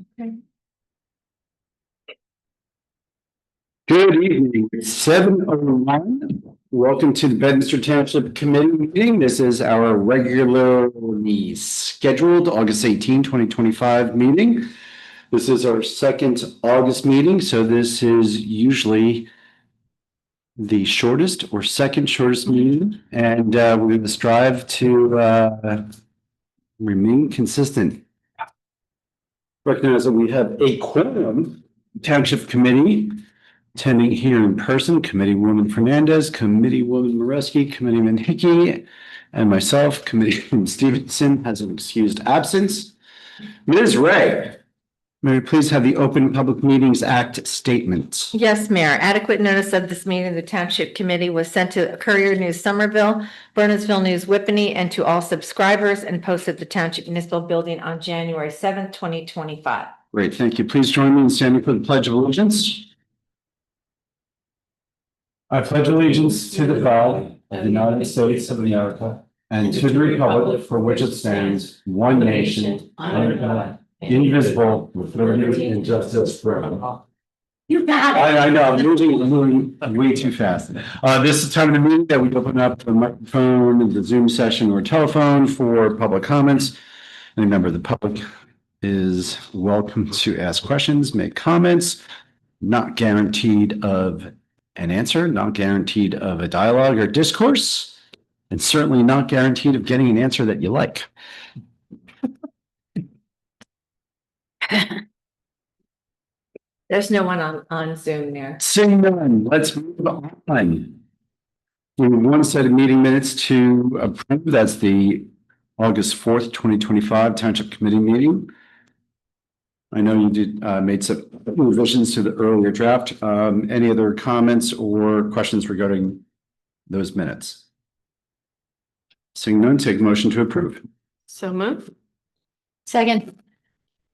Okay. Good evening. It's 7:01. Welcome to the Bedminster Township Committee meeting. This is our regularly scheduled August 18, 2025 meeting. This is our second August meeting, so this is usually the shortest or second shortest meeting, and we're going to strive to remain consistent. Recognize that we have a quorum. Township Committee attending here in person, Committeewoman Fernandez, Committeewoman Moreski, Committeeman Hickey, and myself, Committeeman Stevenson has an excused absence. Ms. Ray, may we please have the Open Public Meetings Act statement? Yes, Mayor. Adequate notice of this meeting, the Township Committee was sent to Courier News Somerville, Bernardsville News Whippany, and to all subscribers and posted at the Township Municipal Building on January 7th, 2025. Great, thank you. Please join me in standing for the Pledge of Allegiance. I pledge allegiance to the flag of the United States of America and to the republic for which it stands, one nation, under God, indivisible, with liberty and justice for all. You got I know, I'm moving way too fast. This is the time of the meeting that we open up the microphone, the Zoom session or telephone for public comments. Any member of the public is welcome to ask questions, make comments, not guaranteed of an answer, not guaranteed of a dialogue or discourse, and certainly not guaranteed of getting an answer that you like. There's no one on Zoom there. Seeing none, let's move on. We have one set of meeting minutes to approve. That's the August 4th, 2025 Township Committee meeting. I know you did made some revisions to the earlier draft. Any other comments or questions regarding those minutes? Seeing none, take a motion to approve. So moved. Second.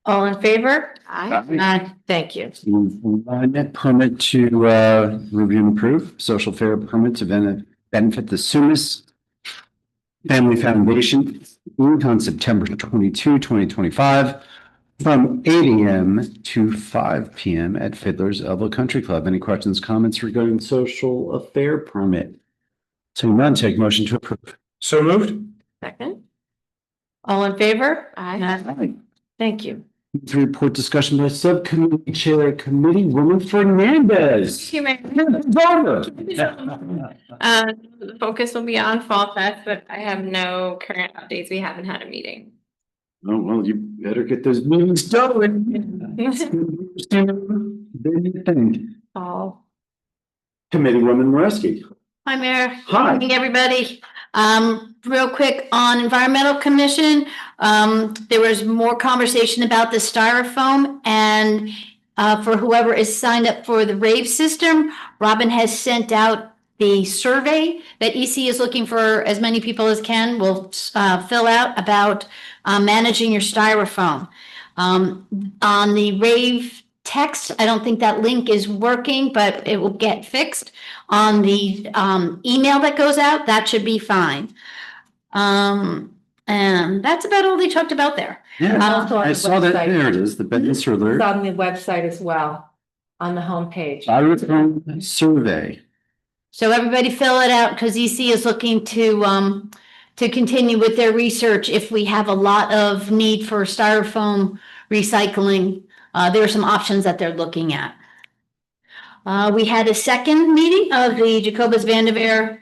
All in favor? Aye. Thank you. Net permit to review and approve. Social fair permit to benefit the Sumas Family Foundation on September 22, 2025. From 8 a.m. to 5 p.m. at Fiddler's Elbow Country Club. Any questions, comments regarding social affair permit? Seeing none, take motion to approve. So moved. Second. All in favor? Aye. Thank you. To report discussion by subcommittee chair, Committeewoman Fernandez. The focus will be on Fall Fest, but I have no current updates. We haven't had a meeting. Oh, well, you better get those meetings done. Fall. Committeewoman Moreski. Hi, Mayor. Hi. Good evening, everybody. Real quick on Environmental Commission, there was more conversation about the styrofoam, and for whoever is signed up for the rave system, Robin has sent out the survey that EC is looking for as many people as will fill out about managing your styrofoam. On the rave text, I don't think that link is working, but it will get fixed. On the email that goes out, that should be fine. And that's about all they talked about there. Yeah, Also on I the saw that. website. There it is, the Bedminster alert. It's on the website as well, on the homepage. Styrofoam survey. So everybody fill it out because EC is looking to continue with their research. If we have a lot of need for styrofoam recycling, there are some options that they're looking at. We had a second meeting of the Jacobus Vanderveer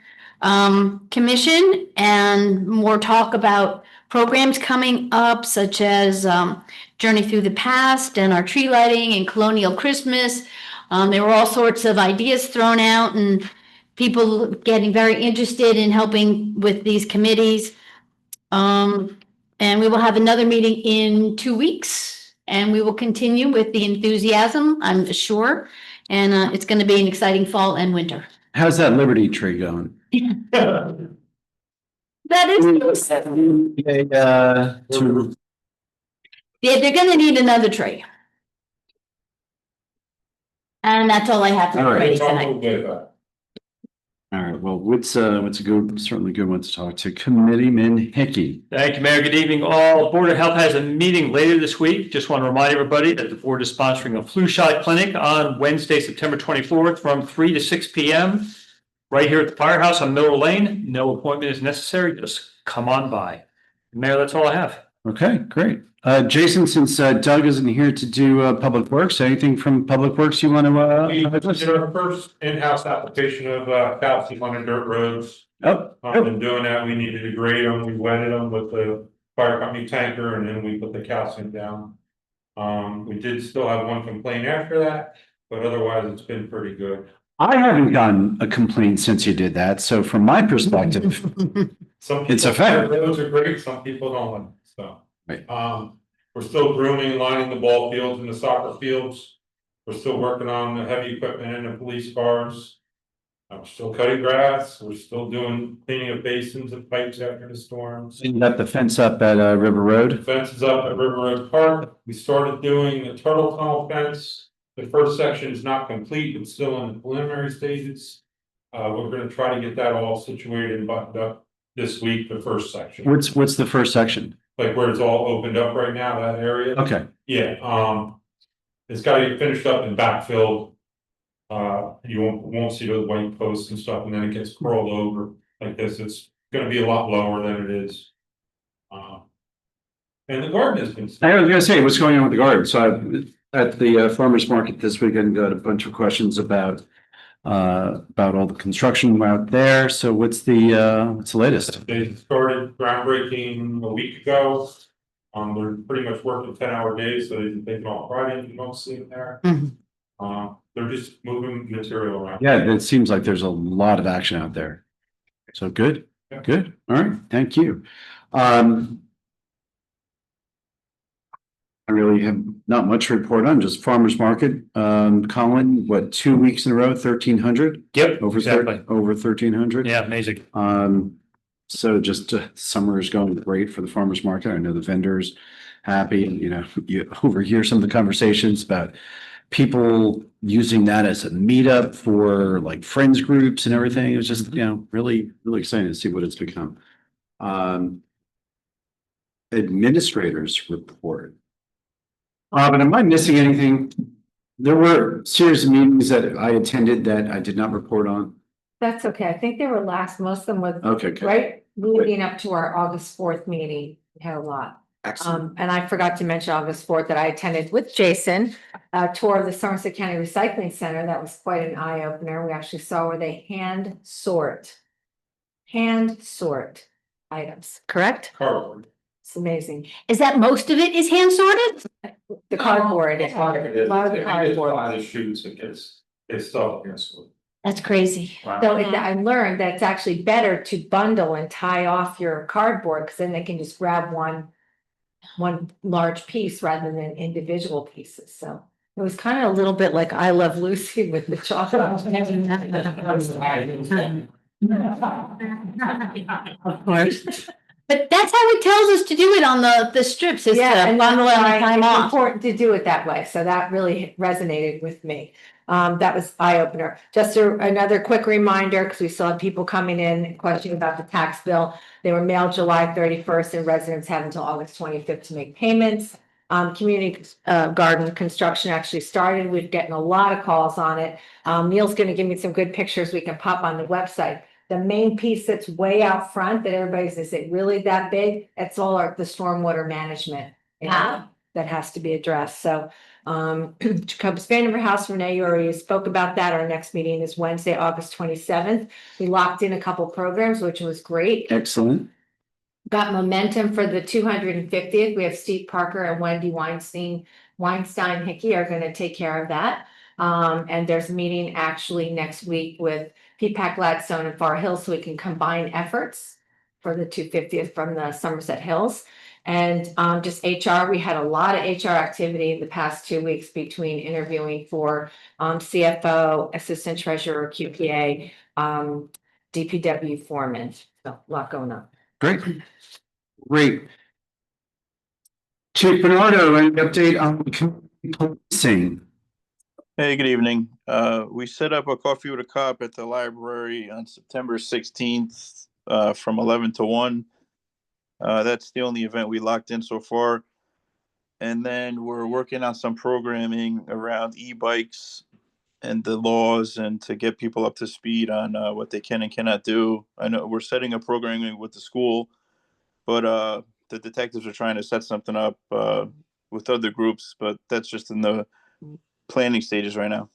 Commission and more talk about programs coming up, such as Journey Through the Past and our tree lighting and Colonial Christmas. There were all sorts of ideas thrown out and people getting very interested in helping with these committees. And we will have another meeting in 2 weeks, and we will continue with the enthusiasm, I'm sure. And it's going to be an exciting fall and winter. How's that Liberty tree going? That is, yeah, they're going to need another tree. And that's all I have for All right. everybody tonight. All right. well, what's a good, certainly good one to talk to Committeeman Hickey. Thank you, Mayor. Good evening, all. Board of Health has a meeting later this week. Just want to remind everybody that the board is sponsoring a flu shot clinic on Wednesday, September 24th from 3 to 6 p.m. right here at the Firehouse on Miller Lane. No appointment is necessary. Just come on by. Mayor, that's all I have. Okay, great. Jason, since Doug isn't here to do Public Works, anything from Public Works you want We to? did our first in-house application of calcium on dirt roads. Oh, In doing that, we needed to grade them, we wetted them with the fire company tanker, and then we put the calcium down. We did still have one complaint after that, but otherwise it's been pretty good. I haven't gotten a complaint since you did that, so from my perspective, Some It's people a fact. think roads are great, some people don't like them, so. Right. We're still grooming, lining the ball fields and the soccer fields. We're still working on the heavy equipment and the police cars. We're still cutting grass, we're still doing cleaning of basins and pipes after the storms. you got the fence up at River The Road. fence is up at River Road Park. We started doing the turtle tunnel fence. The first section is not complete, it's still in the preliminary stages. We're gonna try to get that all situated and buttoned up this week, the first section. What's the first section? Like where it's all opened up right now, that area. Okay, Yeah, it's gotta get finished up and backfilled. You won't see those white posts and stuff, and then it gets curled over like this. It's gonna be a lot lower than it is. And the garden has been. I was gonna say, what's going on with the garden? So at the farmer's market this weekend, got a bunch of questions about all the construction out there. So what's the latest? They started groundbreaking a week ago. They're pretty much working 10-hour days, so they take it off Friday, and you don't see them there. Mhm. They're just moving material around. Yeah, it seems like there's a lot of action out there. So good, good. All right, thank you. I really have not much to report on, just farmer's market. Colin, what, 2 weeks in a row, 1,300? Yep, Over exactly. over 1,300? Yeah, amazing. So just summer is going great for the farmer's market. I know the vendors happy, you know, you overhear some of the conversations about people using that as a meetup for like friends groups and everything. It was just, you know, really, really exciting to see what it's become. Administrators report. But am I missing anything? There were a series of meetings that I attended that I did not report on. That's okay. I think they were most of them were Okay, good. right leading up to our August 4th meeting. We had a lot. Excellent. And I forgot to mention August 4th that I attended with Jason, a tour of the Somerset County Recycling Center. That was quite an eye opener. We actually saw where they hand sort items, correct? Cardboard. It's amazing. Is that most of it is hand sorted? The cardboard is part of it. A lot of the It's cardboard. a lot of shoots, it's stuff, yes. That's crazy. So I learned that it's actually better to bundle and tie off your cardboard, because then they can just grab one large piece rather than individual pieces. So it was kind of a little bit like I Love Lucy with the chocolate. Of course. But that's how it tells us to do it on the strips, is Yeah, to and bundle it that's and why time it's off. important to do it that way. So that really resonated with me. That was eye opener. Just another quick reminder, because we still had people coming in questioning about the tax bill. They were mailed July 31st, and residents have until August 25th to make payments. Community garden construction actually started. We're getting a lot of calls on it. Neil's going to give me some good pictures we can pop on the website. The main piece that's way out front that everybody's, is it really that big? It's all the stormwater management Ah. that has to be addressed. So Jacob's Vandermeer House, Renee, you already spoke about that. Our next meeting is Wednesday, August 27th. We locked in a couple programs, which was great. Excellent. Got momentum for the 250th. We have Steve Parker and Wendy Weinstein Hickey are going to take care of that. And there's a meeting actually next week with P-PAC Gladstone and Far Hills, so we can combine efforts for the 250th from the Somerset Hills. And just HR, we had a lot of HR activity the past 2 weeks between interviewing for CFO, Assistant Treasurer, QPA, DPW Foreman. So a lot going on. Great. Great. Chief Bernardo, any update on policing? Hey, good evening. We set up a coffee with a cop at the library on September 16th, from 11 to 1. That's the only event we locked in so far. And then we're working on some programming around e-bikes and the laws and to get people up to speed on what they can and cannot do. I know we're setting up programming with the school, but the detectives are trying to set something up with other groups, but that's just in the planning stages right now.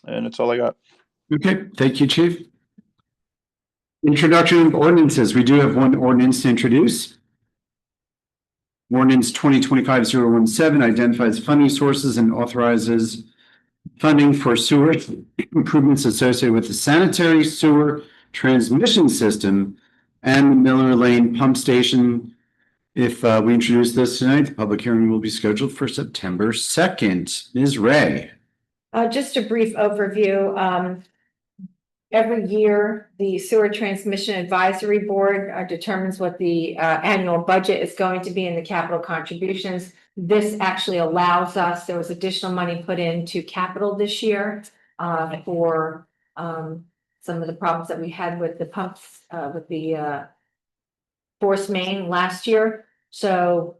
And that's all I got. Okay, thank you, Chief. Introduction of ordinances. We do have one ordinance to introduce. Ordinance 2025-017 identifies funding sources and authorizes funding for sewer improvements associated with the sanitary sewer transmission system and the Miller Lane pump station. If we introduce this tonight, the public hearing will be scheduled for September 2nd. Ms. Ray. Just a brief overview. Every year, the Sewer Transmission Advisory Board determines what the annual budget is going to be in the capital contributions. This actually allows us, there was additional money put into capital this year for some of the problems that we had with the pumps, with the force main last year. So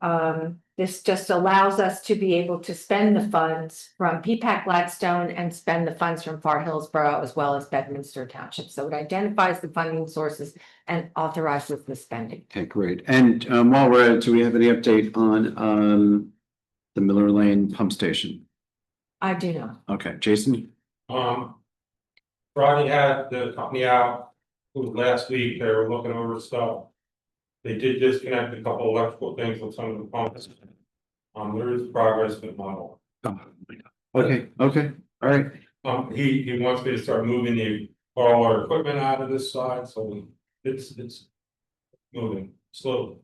this just allows us to be able to spend the funds from PPAC Gladstone and spend the funds from Far Hillsborough as well as Bedminster Township. So it identifies the funding sources and authorizes the spending. Okay, great. And while we're at it, do we have any update on the Miller Lane pump station? I do know. Okay, Jason? Friday had the company out, it was last week, they were looking over stuff. They did disconnect a couple electrical things with some of the pumps. There is progress, but not all. Oh, okay, okay, all right. He wants me to start moving all our equipment out of this side, so it's moving slowly.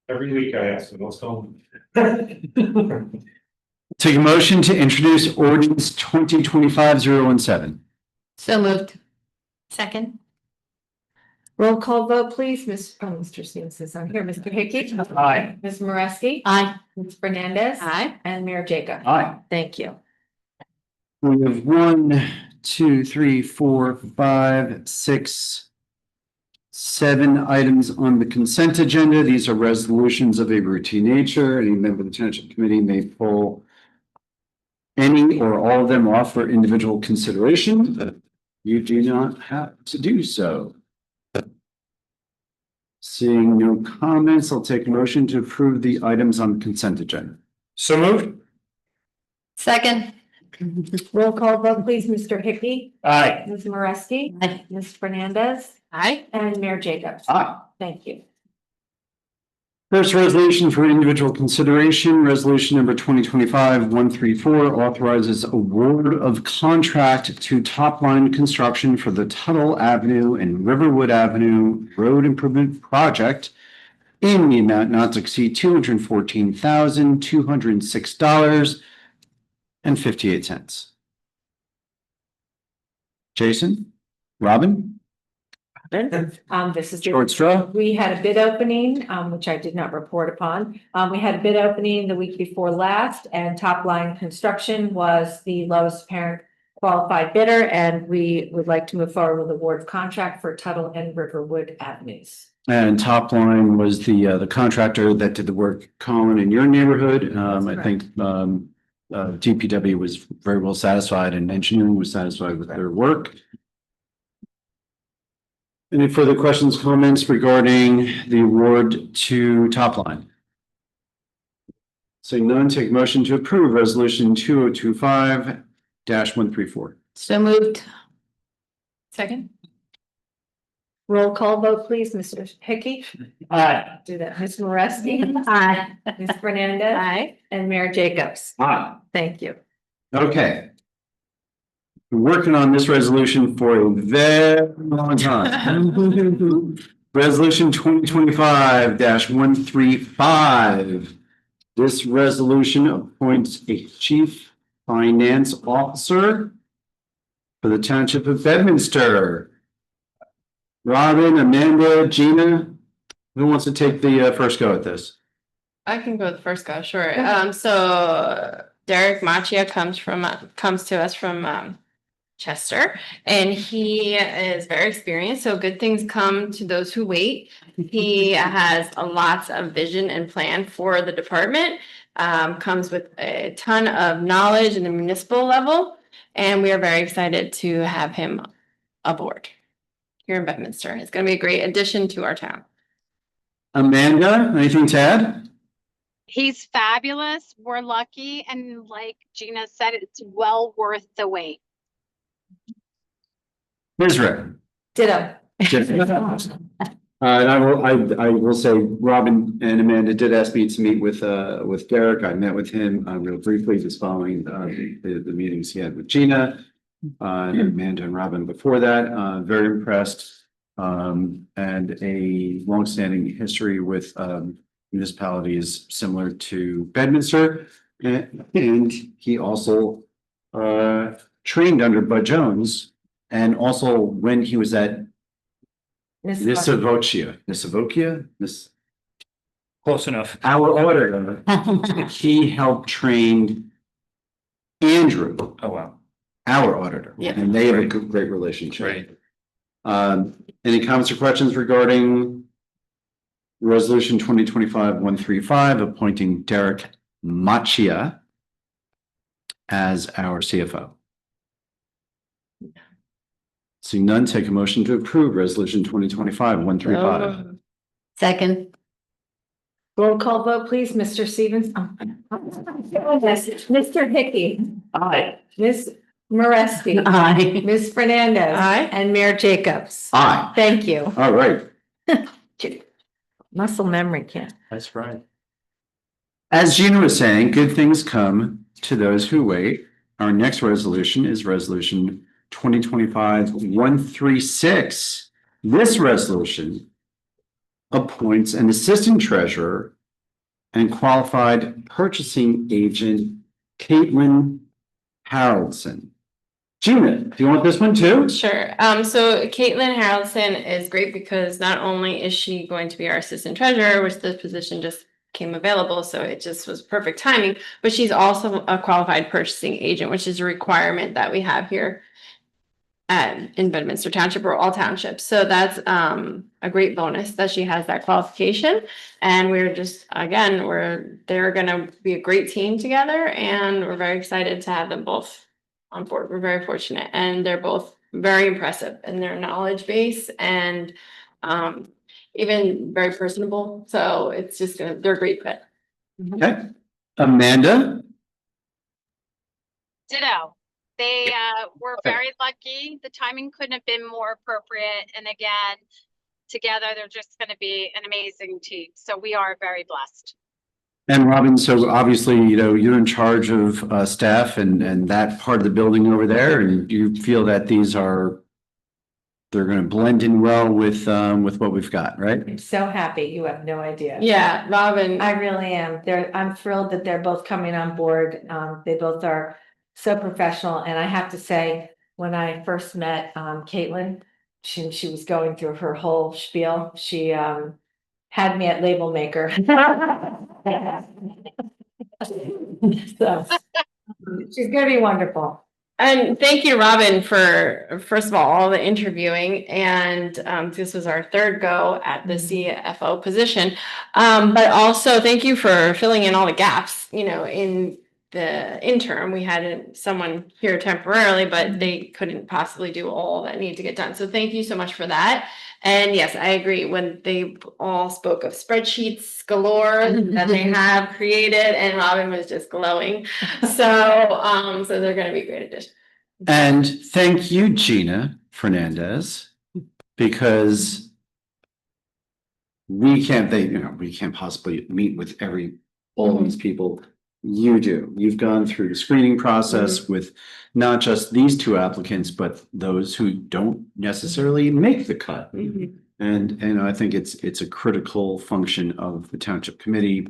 Every week I ask him, what's going on? Take a motion to introduce ordinance 2025-017. So moved. Second. Roll call vote, please. Mr. Stevens, I'm here. Mr. Hickey. Aye. Ms. Moreski. Aye. Ms. Fernandez. Aye. And Mayor Jacob. Aye. Thank you. We have 1, 2, 3, 4, 5, 6, 7 items on the consent agenda. These are resolutions of a routine nature. Any member of the Township Committee may pull any or all of them off for individual consideration, but you do not have to do so. Seeing no comments, I'll take a motion to approve the items on the consent agenda. So moved. Second. Roll call vote, please. Mr. Hickey. Aye. Ms. Moreski. Aye. Ms. Fernandez. Aye. And Mayor Jacobs. Aye. Thank you. First resolution for individual consideration, resolution number 2025-134 authorizes award of contract to Top Line Construction for the Tuttle Avenue and Riverwood Avenue Road Improvement Project in the amount not to exceed $214,206.58. Jason? Robin? This is. Short straw? We had a bid opening, which I did not report upon. We had a bid opening the week before last, and Top Line Construction was the lowest apparent qualified bidder, and we would like to move forward with award of contract for Tuttle and Riverwood Avenues. And Top Line was the contractor that did the work, Colin, in your neighborhood. I think DPW was very well satisfied and engineering was satisfied with their work. Any further questions, comments regarding the award to Top Line? Seeing none, take motion to approve resolution 2025-134. So moved. Second. Roll call vote, please. Mr. Hickey. Aye. Do that. Ms. Moreski. Aye. Ms. Fernandez. Aye. And Mayor Jacobs. Aye. Thank you. Okay. Been working on this resolution for a very long time. Resolution 2025-135. This resolution appoints a chief finance officer for the Township of Bedminster. Robin, Amanda, Gina, who wants to take the first go at this? I can go with the first go, sure. So Derek Machia comes to us from Chester, and he is very experienced, so good things come to those who wait. He has a lots of vision and plan for the department, comes with a ton of knowledge in the municipal level, and we are very excited to have him aboard here in Bedminster. It's going to be a great addition to our town. Amanda, anything to add? He's fabulous. We're lucky. And like Gina said, it's well worth the wait. Israel. Ditto. And I will say, Robin and Amanda did ask me to meet with Derek. I met with him real briefly, just following the meetings he had with Gina. And Amanda and Robin before that, very impressed. And a longstanding history with municipalities similar to Bedminster. And he also trained under Bud Jones. And also when he was at Nisavocia, Close enough. our auditor, he helped train Andrew, Oh, wow. our auditor. Yeah. And they have a great relationship. Great. Any comments or questions regarding Resolution 2025-135, appointing Derek Machia as our CFO? Seeing none, take a motion to approve Resolution 2025-135. Second. Roll call vote, please. Mr. Stevens. Yes, Mr. Hickey. Aye. Ms. Moreski. Aye. Ms. Fernandez. Aye. And Mayor Jacobs. Aye. Thank you. All right. Muscle memory can't. That's right. As Gina was saying, good things come to those who wait. Our next resolution is Resolution 2025-136. This resolution appoints an assistant treasurer and qualified purchasing agent, Caitlin Haraldson. Gina, do you want this one too? Sure. So Caitlin Haraldson is great because not only is she going to be our assistant treasurer, which the position just came available, so it just was perfect timing, but she's also a qualified purchasing agent, which is a requirement that we have here in Bedminster Township or all townships. So that's a great bonus that she has that qualification. And we're just, again, they're gonna be a great team together, and we're very excited to have them both on board. We're very fortunate, and they're both very impressive in their knowledge base and even very personable. So it's just they're a great fit. Okay. Amanda? Ditto. They were very lucky. The timing couldn't have been more appropriate. And again, together, they're just going to be an amazing team. So we are very blessed. And Robin, so obviously, you're in charge of staff and that part of the building over there, and you feel that they're going to blend in well with what we've got, right? I'm so happy. You have no idea. Yeah, Robin. I really am. I'm thrilled that they're both coming on board. They both are so professional. And I have to say, when I first met Caitlin, she was going through her whole spiel. She had me at label maker. So she's gonna be wonderful. And thank you, Robin, for, first of all the interviewing. And this was our third go at the CFO position. But also thank you for filling in all the gaps, in the interim. We had someone here temporarily, but they couldn't possibly do all that needed to get done. So thank you so much for that. And yes, I agree. When they all spoke of spreadsheets galore that they have created, and Robin was just glowing. So they're going to be a great addition. And thank you, Gina Fernandez, because we can't possibly meet with all of these people. You do. You've gone through the screening process with not just these two applicants, but those who don't necessarily make the cut. And I think it's a critical function of the township committee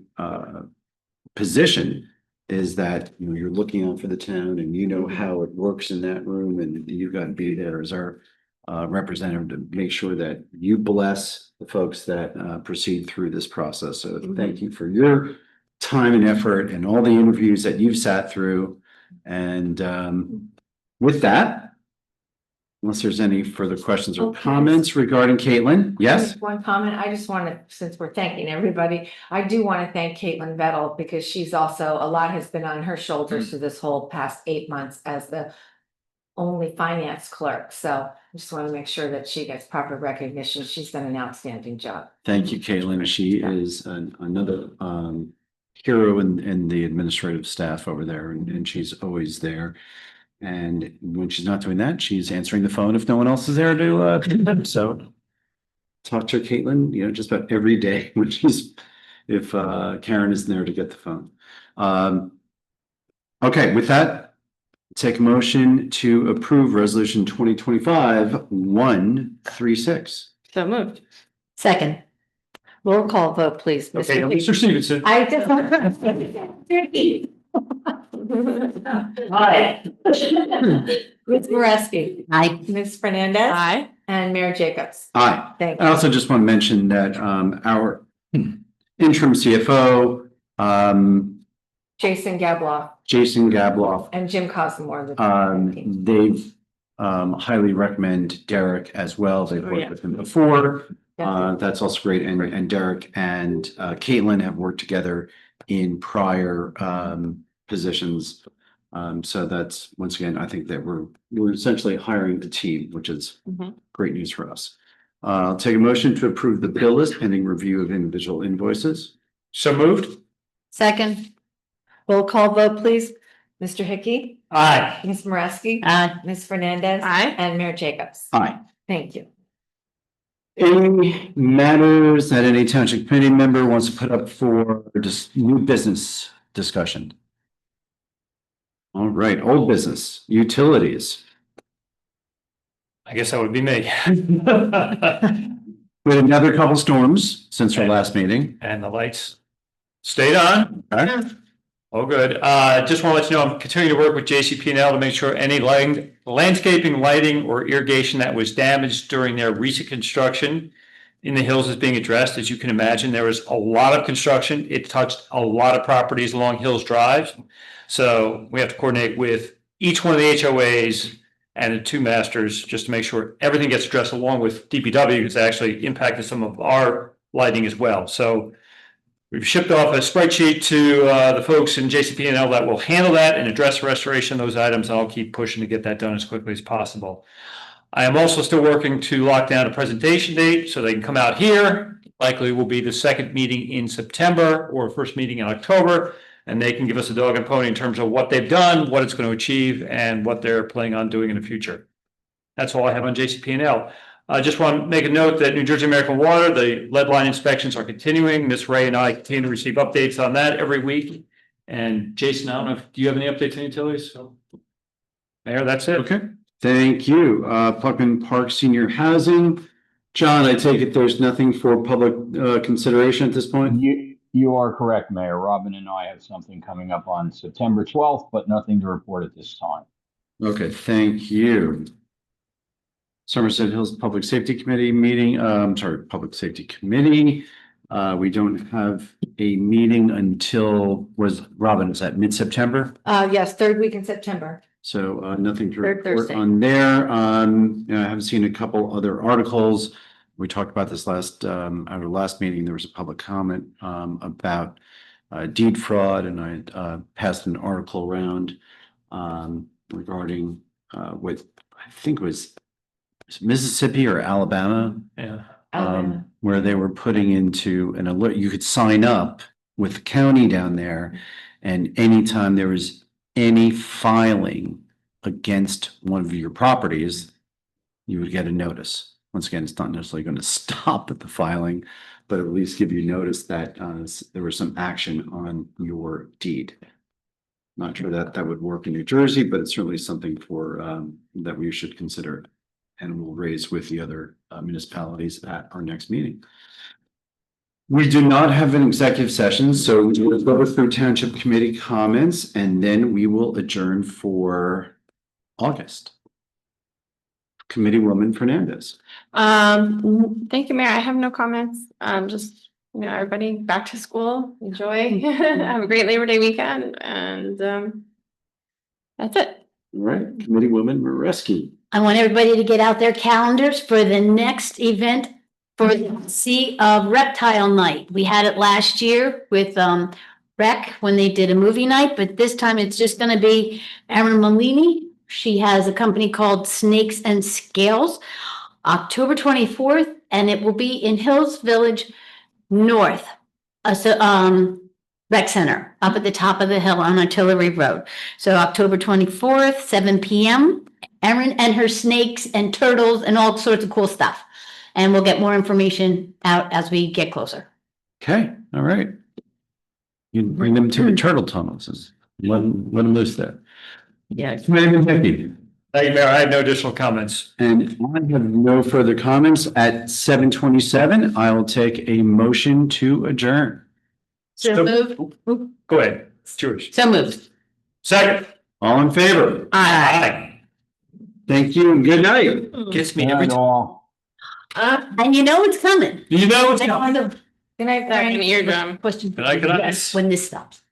position, is that you're looking out for the town and how it works in that room, and you've got to be there as our representative to make sure that you bless the folks that proceed through this process. So thank you for your time and effort and all the interviews that you've sat through. And with that, unless there's any further questions or Okay. comments regarding Caitlin, yes? One comment, I just want to, since we're thanking everybody, I do want to thank Caitlin Vettel because she's also, a lot has been on her shoulders through this whole past 8 months as the only finance clerk. So I just want to make sure that she gets proper recognition. She's done an outstanding job. Thank you, Caitlin. She is another hero in the administrative staff over there, and she's always there. And when she's not doing that, she's answering the phone if no one else is there to so talk to Caitlin, just about every day when if Karen isn't there to get the phone. Okay, with that, take a motion to approve resolution 2025-136. So moved. Second. Roll call vote, please. Okay, Mr. Mr. Stevenson. I just want Aye. Ms. Moreski, I, Ms. Fernandez, Aye. and Mayor Jacobs. Aye. Thank I you. also just want to mention that our interim CFO, Jason Gabloff Jason Gabloff, and Jim Cosmore. they've highly recommend Derek as well. They've worked yeah. with him before. Yeah. That's also great. And Derek and Caitlin have worked together in prior positions. So that's, once again, I think that we're essentially hiring the team, which is Mhm. great news for us. I'll take a motion to approve the bill list pending review of individual invoices. So moved. Second. Roll call vote, please. Mr. Hickey, Aye. Ms. Moreski, I, Ms. Fernandez, Aye. and Mayor Jacobs. Aye. Thank you. Any matters that any township committee member wants to put up for just new business discussion? All right, old business, utilities. I guess that would be me. We had another couple storms since our last meeting. And the lights stayed on. Okay. Oh, good. Just want to let you know, I'm continuing to work with JCP&L to make sure any landscaping, lighting, or irrigation that was damaged during their recent construction in the hills is being addressed. As you can imagine, there was a lot of construction. It touched a lot of properties along Hills Drive. So we have to coordinate with each one of the HOAs and the two masters just to make sure everything gets addressed, along with DPW, because it actually impacted some of our lighting as well. So we've shipped off a spreadsheet to the folks in JCP&L that will handle that and address the restoration of those items. And I'll keep pushing to get that done as quickly as possible. I am also still working to lock down a presentation date so they can come out here. Likely will be the second meeting in September or first meeting in October. And they can give us a dog and pony in terms of what they've done, what it's going to achieve, and what they're planning on doing in the future. That's all I have on JCP&L. I just want to make a note that New Jersey American Water, the lead line inspections are continuing. Miss Ray and I continue to receive updates on that every week. And Jason, I don't know, do you have any updates on utilities? Mayor, that's it. Okay, thank you. Pluckman Park Senior Housing. John, I take it there's nothing for public consideration at this point? You are correct, Mayor. Robin and I have something coming up on September 12th, but nothing to report at this time. Okay, thank you. Somerset Hills Public Safety Committee meeting, Public Safety Committee. We don't have a meeting until, Robin, is that mid-September? Yes, third week in September. So nothing to Third report Thursday. on there. I have seen a couple other articles. We talked about this our last meeting. There was a public comment about deed fraud, and I passed an article around regarding what I think was Mississippi or Alabama, Yeah. where they were putting into an alert. You could sign up with the county down there, and anytime there was any filing against one of your properties, you would get a notice. Once again, it's not necessarily going to stop at the filing, but at least give you notice that there was some action on your deed. Not sure that that would work in New Jersey, but it's certainly something for that we should consider, and we'll raise with the other municipalities at our next meeting. We do not have an executive session, so we will go through Township Committee comments, and then we will adjourn for August. Committeewoman Fernandez. Thank you, Mayor. I have no comments. Just, everybody back to school, enjoy, have a great Labor Day weekend, and that's it. All right, Committeewoman Mareski. I want everybody to get out their calendars for the next event for the Sea of Reptile Night. We had it last year with Rec when they did a movie night, but this time it's just gonna be Erin Malini. She has a company called Snakes and Scales, October 24th, and it will be in Hills Village North. Rec Center, up at the top of the hill on Artillery Road. So October 24th, 7 p.m. Erin and her snakes and turtles and all sorts of cool stuff. And we'll get more information out as we get closer. Okay, all right. You can bring them to the turtle tunnels. Let them loose there. Yeah. Committeeman Hickey. Thank you, Mayor. I have no additional comments. And I have no further comments. At 7:27, I will take a motion to adjourn. So moved. Go ahead. It's yours. So moved. Second. All in favor? Aye. Thank you and good night. Gets me every And time. all. And you know it's coming. You know what's coming. Good night, Like an eardrum. Question. Good night, good night. Yes, when this stops.